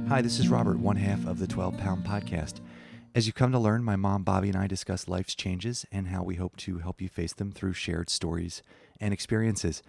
Hi, this is Robert, one half of the 12 Pound Podcast. As you come to learn, my mom, Bobby, and I discuss life's changes and how we hope to help you face them through shared stories and experiences.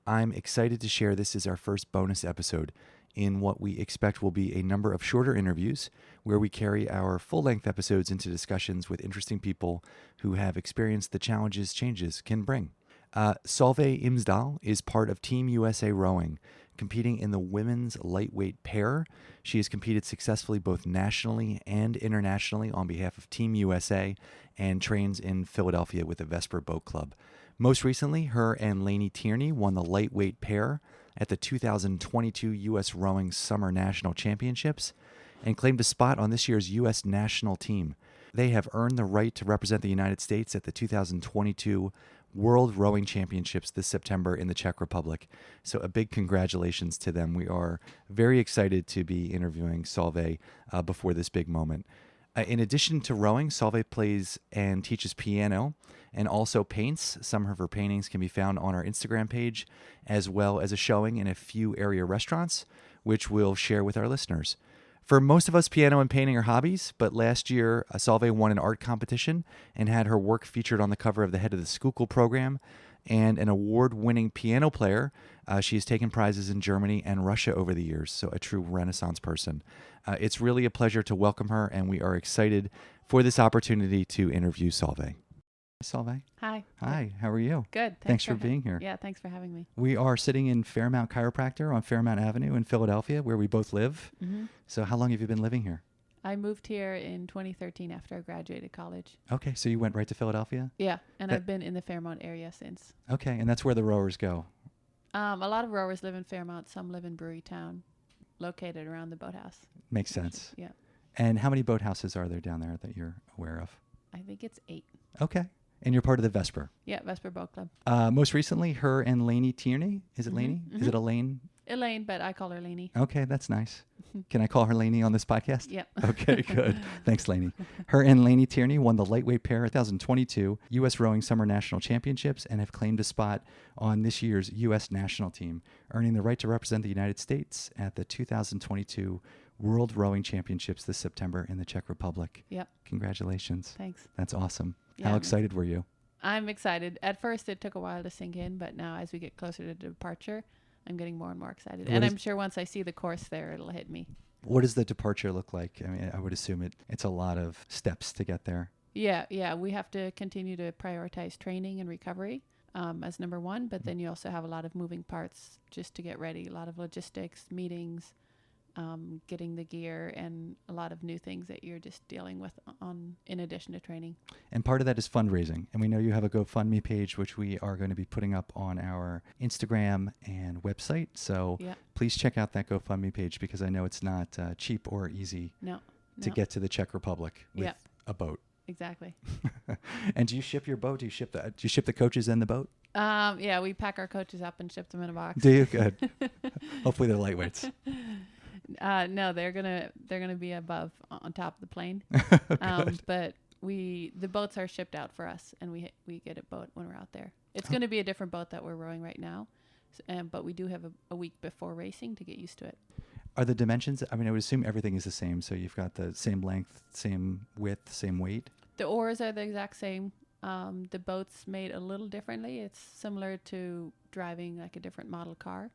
I'm excited to share this is our first bonus episode in what we expect will be a number of shorter interviews where we carry our full-length episodes into discussions with interesting people who have experienced the challenges changes can bring. Solveig Imsdahl is part of Team USA Rowing, competing in the women's lightweight pair. She has competed successfully both nationally and internationally on behalf of Team USA and trains in Philadelphia with the Vesper Boat Club. Most recently, her and Lainey Tierney won the lightweight pair at the 2022 U.S. Rowing Summer National Championships and claimed a spot on this year's U.S. national team. They have earned the right to represent the United States at the 2022 World Rowing Championships this September in the Czech Republic. So a big congratulations to them. We are very excited to be interviewing Solveig before this big moment. In addition to rowing, Solveig plays and teaches piano and also paints. Some of her paintings can be found on our Instagram page, as well as a showing in a few area restaurants, which we'll share with our listeners. For most of us, piano and painting are hobbies, but last year, Solveig won an art competition and had her work featured on the cover of the Head of the Schuylkill program. And an award-winning piano player, she has taken prizes in Germany and Russia over the years, so a true Renaissance person. It's really a pleasure to welcome her, and we are excited for this opportunity to interview Solveig. Solveig. Hi. Hi, how are you? Good. Thanks for being here. Yeah, thanks for having me. We are sitting in Fairmount Chiropractor on Fairmount Avenue in Philadelphia, where we both live. Mm-hmm. So how long have you been living here? I moved here in 2013 after I graduated college. Okay, so you went right to Philadelphia? Yeah, and I've been in the Fairmount area since. Okay, and that's where the rowers go? A lot of rowers live in Fairmount. Some live in Brewerytown, located around the boathouse. Makes sense. Yeah. And how many boathouses are there down there that you're aware of? I think it's 8. Okay. And you're part of the Vesper? Yeah, Vesper Boat Club. Most recently, her and Lainey Tierney. Is it Lainey? Mm-hmm. Is it Elaine? Elaine, but I call her Lainey. Okay, that's nice. Can I call her Lainey on this podcast? Yep. Okay, good. Thanks, Lainey. Her and Lainey Tierney won the lightweight pair 2022 U.S. Rowing Summer National Championships and have claimed a spot on this year's U.S. national team, earning the right to represent the United States at the 2022 World Rowing Championships this September in the Czech Republic. Yep. Congratulations. Thanks. That's awesome. Yeah, How excited were you? I'm excited. At first, it took a while to sink in, but now as we get closer to departure, I'm getting more and more excited. And I'm sure once I see the course there, it'll hit me. What does the departure look like? I mean, I would assume it's a lot of steps to get there. Yeah. We have to continue to prioritize training and recovery as number one, but then you also have a lot of moving parts just to get ready. A lot of logistics, meetings, getting the gear, and a lot of new things that you're just dealing with in addition to training. And part of that is fundraising. And we know you have a GoFundMe page, which we are going to be putting up on our Instagram and website. So please check out that GoFundMe page because I know it's not cheap or easy to get to the Czech Republic with a boat. Exactly. And do you ship your boat? Do you ship the coaches and the boat? Yeah, we pack our coaches up and ship them in a box. Do you? Good. Hopefully they're lightweights. No, they're gonna be above on top of the plane. But the boats are shipped out for us, and we get a boat when we're out there. It's going to be a different boat that we're rowing right now, but we do have a week before racing to get used to it. Are the dimensions? I mean, I would assume everything is the same. So you've got the same length, same width, same weight. The oars are the exact same. The boat's made a little differently. It's similar to driving like a different model car.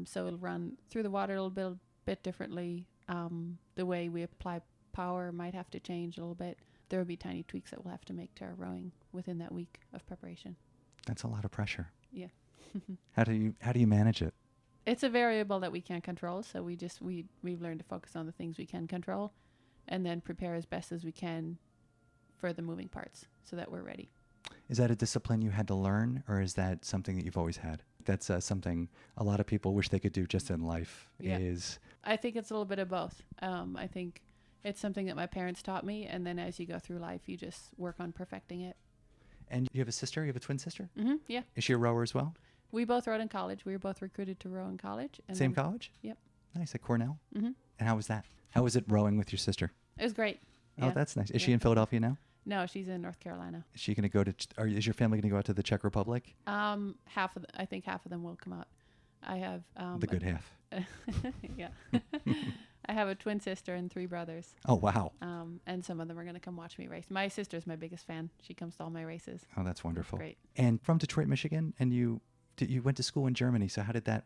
So it'll run through the water a little bit differently. The way we apply power might have to change a little bit. There will be tiny tweaks that we'll have to make to our rowing within that week of preparation. That's a lot of pressure. Yeah. How do you manage it? It's a variable that we can't control. So we've learned to focus on the things we can control and then prepare as best as we can for the moving parts so that we're ready. Is that a discipline you had to learn, or is that something that you've always had? That's something a lot of people wish they could do just in life. I think it's a little bit of both. I think it's something that my parents taught me, and then as you go through life, you just work on perfecting it. And you have a sister? You have a twin sister? Mm-hmm, yeah. Is she a rower as well? We both rowed in college. We were both recruited to row in college. And Same college? Yep. Nice, at Cornell? Mm-hmm. And how was that? How was it rowing with your sister? It was great. Oh, that's nice. Is she in Philadelphia now? No, she's in North Carolina. Is she going to go to, is your family going to go out to the Czech Republic? I think half of them will come out. I have... the good half. Yeah. I have a twin sister and 3 brothers. Oh, wow. And some of them are going to come watch me race. My sister's my biggest fan. She comes to all my races. Oh, that's wonderful. That's great. And from Detroit, Michigan, and you went to school in Germany. So how did that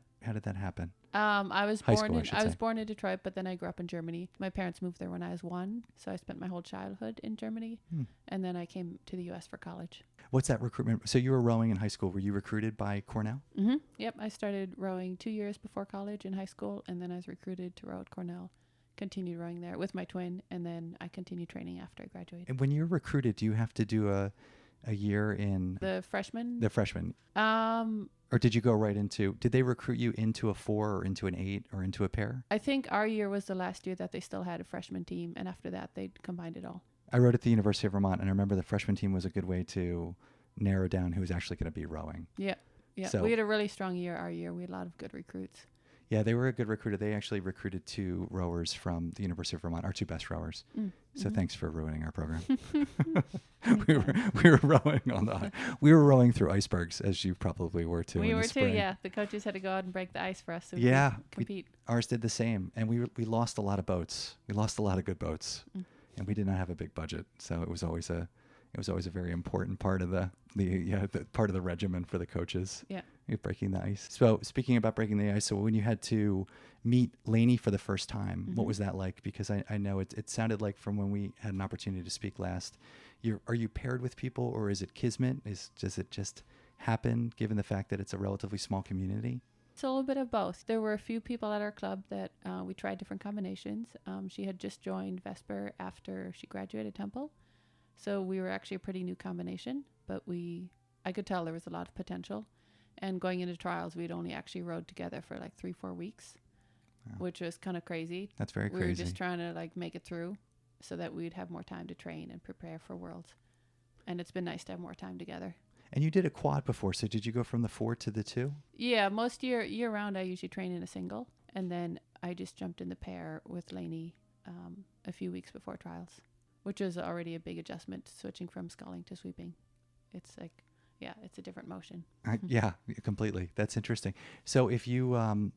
happen? I was High born school, I in should I was say. born in Detroit, but then I grew up in Germany. My parents moved there when I was 1, so I spent my whole childhood in Germany, and then I came to the U.S. for college. What's that recruitment? So you were rowing in high school. Were you recruited by Cornell? Mm-hmm. Yep, I started rowing 2 years before college in high school, and then I was recruited to row at Cornell. Continued rowing there with my twin, and then I continued training after I graduated. And when you're recruited, do you have to do a year in The freshman? the freshman? Or did you go right into? Did they recruit you into a 4 or into an 8 or into a pair? I think our year was the last year that they still had a freshman team, and after that they combined it all. I rowed at the University of Vermont, and I remember the freshman team was a good way to narrow down who was actually going to be rowing. Yeah. So- We had a really strong year our year. We had a lot of good recruits. Yeah, they were a good recruiter. They actually recruited 2 rowers from the University of Vermont, our 2 best rowers. So thanks for ruining our program. we were rowing we were rowing through icebergs, as you probably were too. We in were the too, spring. yeah. The coaches had to go out and break the ice for us so we Yeah, could compete. Ours did the same, and we lost a lot of boats. We lost a lot of good boats, and we did not have a big budget, so it was always a very important part of the part of the regimen for the coaches. Yeah. Breaking the ice. So speaking about breaking the ice, so when you had to meet Lainey for the first time, what was that like? Because I know it sounded like from when we had an opportunity to speak last, are you paired with people, or is it kismet? Does it just happen given the fact that it's a relatively small community? It's a little bit of both. There were a few people at our club that we tried different combinations. She had just joined Vesper after she graduated Temple. So we were actually a pretty new combination, but I could tell there was a lot of potential. And going into trials, we'd only actually rowed together for like 3-4 weeks, which was kind of crazy. That's very crazy. We were just trying to like make it through so that we'd have more time to train and prepare for Worlds. And it's been nice to have more time together. And you did a quad before, so did you go from the 4 to the 2? Yeah, most year round, I usually train in a single. And then I just jumped in the pair with Lainey a few weeks before trials, which is already a big adjustment, switching from sculling to sweeping. It's like, yeah, it's a different motion. Yeah, completely. That's interesting. So if you,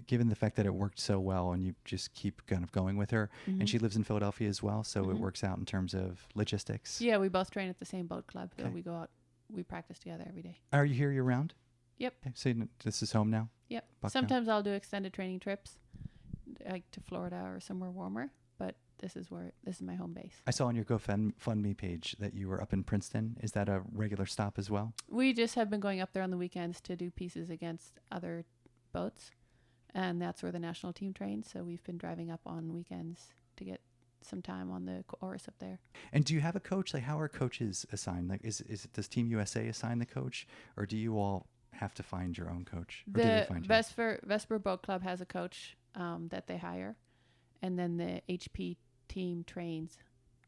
given the fact that it worked so well and you just keep kind of going with her, and she lives in Philadelphia as well, so it works out in terms of logistics. Yeah, we both train at the same boat club. So Okay. we go out, we practice together every day. Are you here year-round? Yep. Okay, so this is home now? Yep. Bucktown. Sometimes I'll do extended training trips, like to Florida or somewhere warmer, but this is my home base. I saw on your GoFundMe page that you were up in Princeton. Is that a regular stop as well? We just have been going up there on the weekends to do pieces against other boats, and that's where the national team trains. So we've been driving up on weekends to get some time on the chorus up there. And do you have a coach? Like, how are coaches assigned? Like, does Team USA assign the coach, or do you all have to find your own coach? Or do they The find you? Vesper Boat Club has a coach that they hire, and then the HP team trains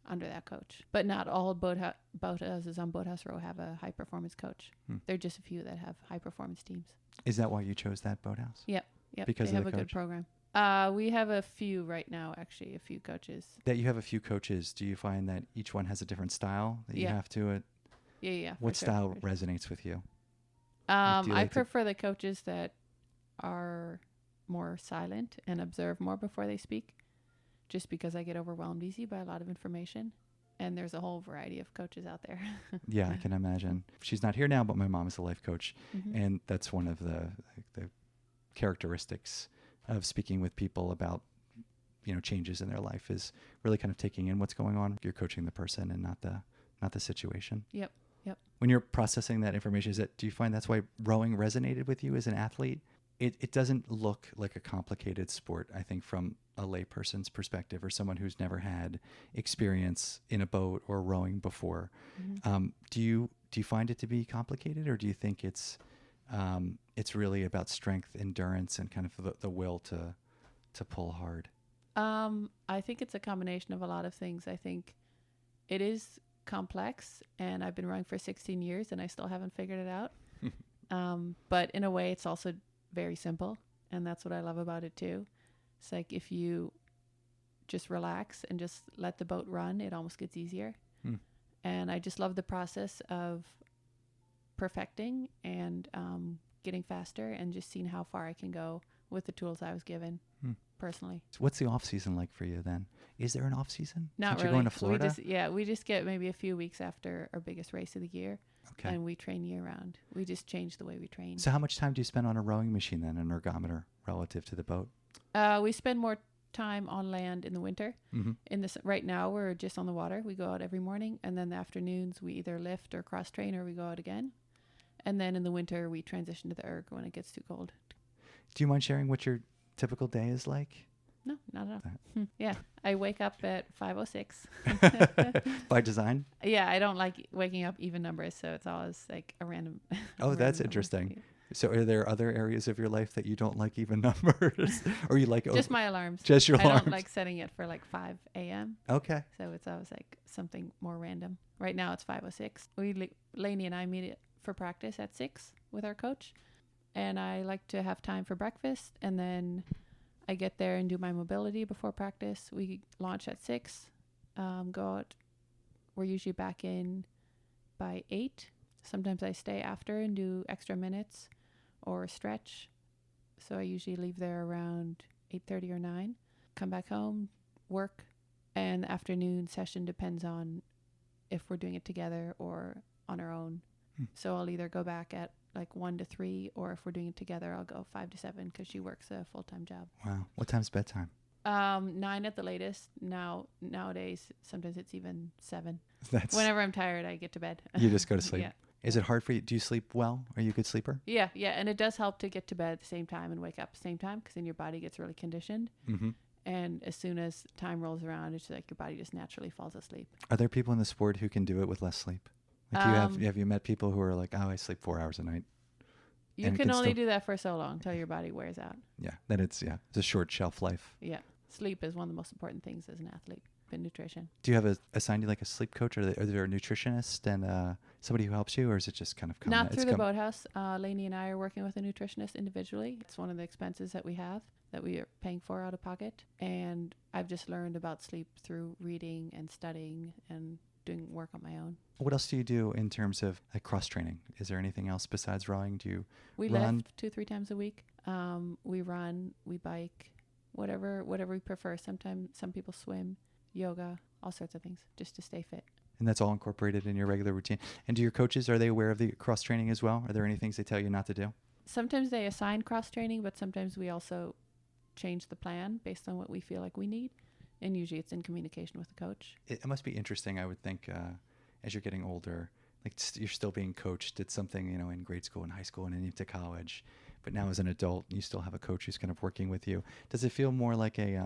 under that coach. But not all boathouses on Boathouse Row have a high performance coach. There are just a few that have high performance teams. Is that why you chose that boathouse? Yep. Because they of have the a good coach? program. We have a few right now, actually, a few coaches. That you have a few coaches. Do you find that each one has a different style that you Yeah. have to? Yeah. What for style sure, for sure. resonates with you? I do you like to- prefer the coaches that are more silent and observe more before they speak, just because I get overwhelmed easy by a lot of information. And there's a whole variety of coaches out there. Yeah, I can imagine. She's not here now, but my mom is a life coach, and that's one of the characteristics of speaking with people about changes in their life is really kind of taking in what's going on. You're coaching the person and not the situation. Yep. When you're processing that information, do you find that's why rowing resonated with you as an athlete? It doesn't look like a complicated sport, I think, from a layperson's perspective or someone who's never had experience in a boat or rowing before. Do you find it to be complicated, or do you think it's really about strength, endurance, and kind of the will to pull hard? I think it's a combination of a lot of things. I think it is complex, and I've been rowing for 16 years and I still haven't figured it out. But in a way, it's also very simple, and that's what I love about it too. It's like if you just relax and just let the boat run, it almost gets easier. And I just love the process of perfecting and getting faster and just seeing how far I can go with the tools I was given personally. So what's the off season like for you then? Is there an off season? Not Since really. You're going to Florida? We just get maybe a few weeks after our biggest race of the year. Okay. And we train year round. We just change the way we train. So how much time do you spend on a rowing machine then, an ergometer, relative to the boat? We spend more time on land in the winter. Right now we're just on the water. We go out every morning, and then the afternoons we either lift or cross train, or we go out again. And then in the winter we transition to the erg when it gets too cold. Do you mind sharing what your typical day is like? No, not at all. Yeah, I wake up at 5:06. By design? Yeah, I don't like waking up even numbers, so it's always like a random. Oh, that's interesting. Yeah. So are there other areas of your life that you don't like even numbers? Or you like... Just my alarms. Just your alarms. I don't like setting it for like 5 a.m. Okay. So it's always like something more random. Right now it's 5:06. Lainey and I meet for practice at 6 with our coach. And I like to have time for breakfast, and then I get there and do my mobility before practice. We launch at 6, go out. We're usually back in by 8. Sometimes I stay after and do extra minutes or stretch. So I usually leave there around 8:30 or 9. Come back home, work, and the afternoon session depends on if we're doing it together or on our own. So I'll either go back at like 1 to 3, or if we're doing it together, I'll go 5 to 7 because she works a full-time job. Wow. What time's bedtime? 9 at the latest. Nowadays, sometimes it's even 7. Whenever I'm tired, I get to bed. You just go to sleep. Yeah. Is it hard for you? Do you sleep well? Are you a good sleeper? Yeah. And it does help to get to bed at the same time and wake up at the same time, because then your body gets really conditioned. And as soon as time rolls around, it's like your body just naturally falls asleep. Are there people in the sport who can do it with less sleep? Like have you met people who are like, oh, I sleep 4 hours a night? You can only do that for so long until your body wears out. Yeah, then it's a short shelf life. Yeah, sleep is one of the most important things as an athlete. And nutrition. Do you have assigned you like a sleep coach, or are there a nutritionist and somebody who helps you, or is it just kind of not through the boathouse? Lainey and I are working with a nutritionist individually. It's one of the expenses that we have that we are paying for out of pocket, and I've just learned about sleep through reading and studying and doing work on my own. What else do you do in terms of like cross training? Is there anything else besides rowing? Do you we run? lift 2-3 times a week. We run, we bike, whatever we prefer. Sometimes some people swim, yoga, all sorts of things just to stay fit. And that's all incorporated in your regular routine. And do your coaches, are they aware of the cross training as well? Are there any things they tell you not to do? Sometimes they assign cross training, but sometimes we also change the plan based on what we feel like we need. And usually it's in communication with the coach. It must be interesting, I would think, as you're getting older, like you're still being coached. It's something, in grade school and high school and into college. But now as an adult, you still have a coach who's kind of working with you. Does it feel more like a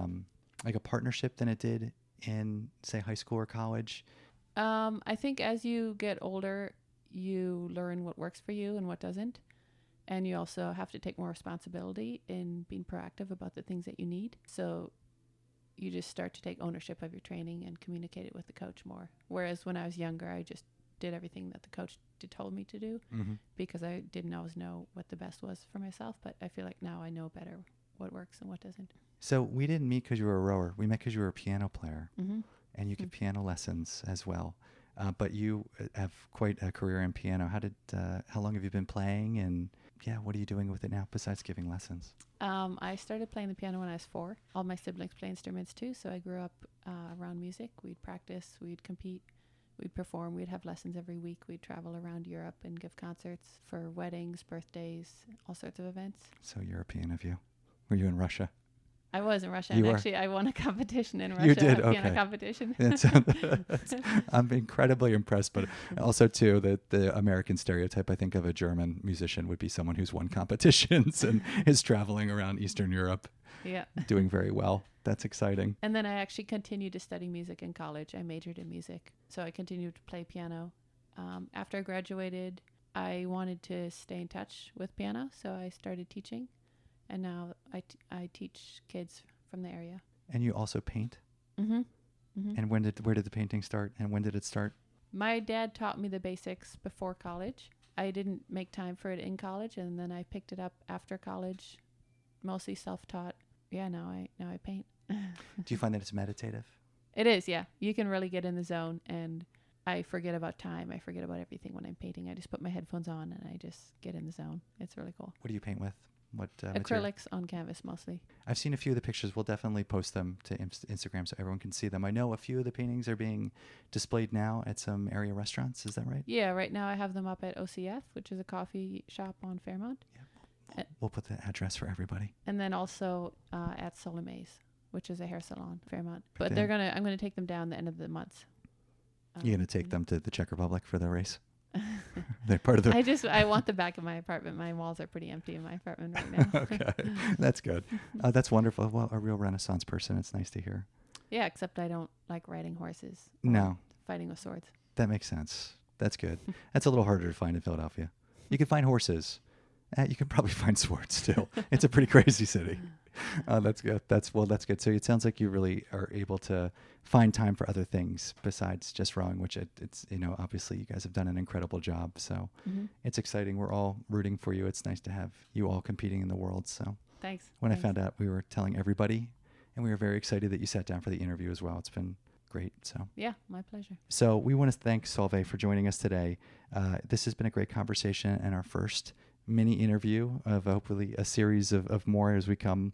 partnership than it did in, say, high school or college? I think as you get older, you learn what works for you and what doesn't. And you also have to take more responsibility in being proactive about the things that you need. So you just start to take ownership of your training and communicate it with the coach more. Whereas when I was younger, I just did everything that the coach told me to do because I didn't always know what the best was for myself. But I feel like now I know better what works and what doesn't. So we didn't meet because you were a rower. We met because you were a piano player, and you give piano lessons as well. But you have quite a career in piano. How long have you been playing? And what are you doing with it now besides giving lessons? I started playing the piano when I was 4. All my siblings play instruments too, so I grew up around music. We'd practice, we'd compete, we'd perform, we'd have lessons every week. We'd travel around Europe and give concerts for weddings, birthdays, all sorts of events. So European of you. Were you in Russia? I was in Russia, and actually I won a competition in Russia. You did? A piano Okay. competition. I'm incredibly impressed, but also too that the American stereotype, I think, of a German musician would be someone who's won competitions and is traveling around Eastern Europe, doing very well. That's exciting. And then I actually continued to study music in college. I majored in music, so I continued to play piano. After I graduated, I wanted to stay in touch with piano, so I started teaching. And now I teach kids from the area. And you also paint? And where did the painting start, and when did it start? My dad taught me the basics before college. I didn't make time for it in college, and then I picked it up after college, mostly self-taught. Yeah, now I paint. Do you find that it's meditative? It is, yeah. You can really get in the zone, and I forget about time. I forget about everything when I'm painting. I just put my headphones on, and I just get in the zone. It's really cool. What do you paint with? What material? Acrylics on canvas mostly. I've seen a few of the pictures. We'll definitely post them to Instagram so everyone can see them. I know a few of the paintings are being displayed now at some area restaurants. Is that right? Yeah, right now I have them up at OCF, which is a coffee shop on Fairmont. Yeah, we'll put the address for everybody. And then also at Solomai's, which is a hair salon, Fairmont. But I'm gonna take them down the end of the month. You're gonna take them to the Czech Republic for the race? They're part of the. I want the back of my apartment. My walls are pretty empty in my apartment right now. Okay, that's good. That's wonderful. Well, a real Renaissance person. It's nice to hear. Yeah, except I don't like riding horses. No. Fighting with swords. That makes sense. That's good. That's a little harder to find in Philadelphia. You can find horses. You can probably find swords too. It's a pretty crazy city. That's good. That's good. So it sounds like you really are able to find time for other things besides just rowing, which it's obviously you guys have done an incredible job. So it's exciting. We're all rooting for you. It's nice to have you all competing in the world. So thanks. When I found out, we were telling everybody, and we were very excited that you sat down for the interview as well. It's been great. So yeah, my pleasure. So we want to thank Solveig for joining us today. This has been a great conversation and our first mini interview of hopefully a series of more as we come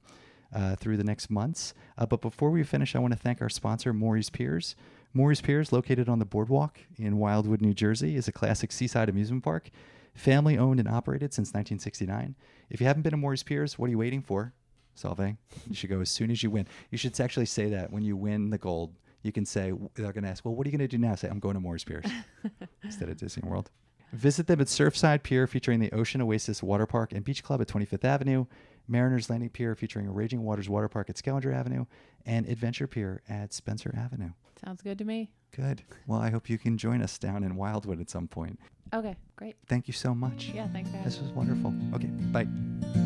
through the next months. But before we finish, I want to thank our sponsor, Maury's Piers. Maury's Piers, located on the boardwalk in Wildwood, New Jersey, is a classic seaside amusement park, family owned and operated since 1969. If you haven't been to Maury's Piers, what are you waiting for, Solveig? You should go as soon as you win. You should actually say that when you win the gold. You can say, they're going to ask, well, what are you going to do now? Say, I'm going to Maury's Piers instead of Disney World. Visit them at Surfside Pier, featuring the Ocean Oasis Water Park and Beach Club at 25th Avenue, Mariners Landing Pier, featuring Raging Waters Water Park at Scavenger Avenue, and Adventure Pier at Spencer Avenue. Sounds good to me. Good. Well, I hope you can join us down in Wildwood at some point. Okay, great. Thank you so much. Yeah, thanks for having me. This was wonderful. Okay, bye.